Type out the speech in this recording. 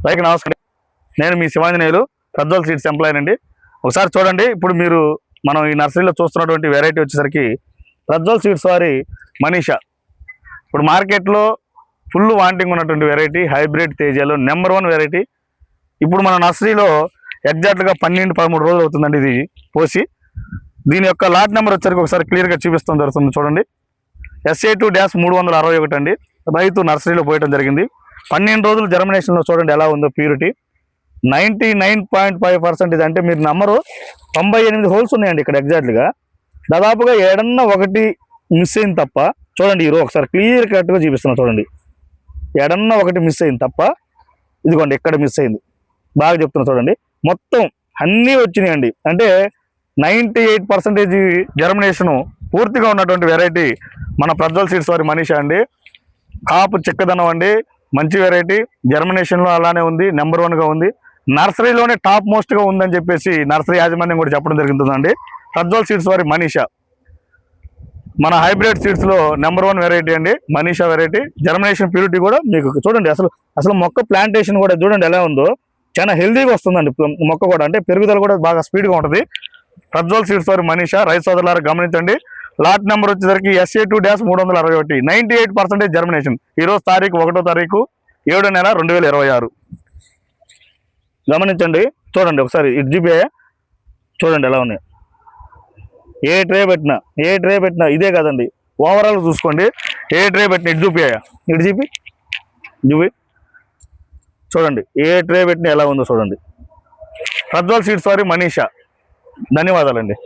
రైతు నమస్కారం, నేను మీ శివాంజనేయులు, ప్రజ్వల్ సీడ్స్ ఎంప్లాయీ అండి. ఒకసారి చూడండి, ఇప్పుడు మీరు మనం ఈ నర్సరీలో చూస్తున్నటువంటి వెరైటీ వచ్చేసరికి ప్రజ్వల్ సీడ్స్ వారి మనీషా. ఇప్పుడు మార్కెట్లో ఫుల్ వాంటింగ్ ఉన్నటువంటి వెరైటీ, హైబ్రిడ్ తేజాలో నెంబర్ 1 వెరైటీ. ఇప్పుడు మన నర్సరీలో ఎగ్జాక్ట్గా 12-13 రోజులు అవుతుందండి ఇది పోసి. దీని యొక్క లాట్ నెంబర్ వచ్చరికి ఒకసారి క్లియర్గా చూపిస్తాం జరుగుతుంది. చూడండి, SA2-361 అండి. రైతు నర్సరీలో పోయడం జరిగింది. 12 రోజులు జర్మినేషన్లో చూడండి ఎలా ఉందో ప్యూరిటీ. 99.5% అంటే మీరు నమ్మరు, 98 హోల్స్ ఉన్నాయండి ఇక్కడ ఎగ్జాక్ట్గా. దాదాపుగా ఏడన్నా ఒకటి మిస్ అయింది తప్ప, చూడండి ఈరోజు ఒకసారి క్లియర్ కట్గా చూపిస్తున్నా. చూడండి, ఏడన్నా ఒకటి మిస్ అయింది తప్ప, ఇదిగోండి ఎక్కడ మిస్ అయింది బాగా చెప్తున్నా. చూడండి, మొత్తం అన్నీ వచ్చినాయండి. అంటే 98% జర్మినేషను పూర్తిగా ఉన్నటువంటి వెరైటీ మన ప్రజ్వల్ సీడ్స్ వారి మనీషా అండి. కాపు చిక్కదనం అండి, మంచి వెరైటీ. జర్మినేషన్లో అలానే ఉంది, నెంబర్ 1గా ఉంది. నర్సరీలోనే టాప్ మోస్ట్గా ఉందని చెప్పేసి నర్సరీ యాజమాన్యం కూడా చెప్పడం జరుగుతుందండి. ప్రజ్వల్ సీడ్స్ వారి మనీషా మన హైబ్రిడ్ సీడ్స్లో నెంబర్ 1 వెరైటీ అండి, మనీషా వెరైటీ. జర్మినేషన్ ప్యూరిటీ కూడా మీకు చూడండి, అసలు మొక్క ప్లాంటేషన్ కూడా చూడండి ఎలా ఉందో. చాలా హెల్దీగా వస్తుందండి మొక్క కూడా, అంటే పెరుగుదల కూడా బాగా స్పీడ్గా ఉంటుంది. ప్రజ్వల్ సీడ్స్ వారి మనీషా రైతు సోదరులారా గమనించండి. లాట్ నెంబర్ వచ్చేసరికి SA2-361, 98% జర్మినేషన్. ఈరోజు తారీఖు 1వ తారీఖు 7వ నెల 2026. గమనించండి, చూడండి ఒకసారి ఇటు జీపీఐ చూడండి ఎలా ఉన్నాయి. ఏ ట్రే పెట్టినా ఇదే కదండి, ఓవరాల్ చూసుకోండి. ఏ ట్రే పెట్టిన ఇటు చూపియా, ఇటు చూపి చూడండి, ఏ ట్రే పెట్టినా ఎలా ఉందో చూడండి. ప్రజ్వల్ సీడ్స్ వారి మనీషా. ధన్యవాదాలండి.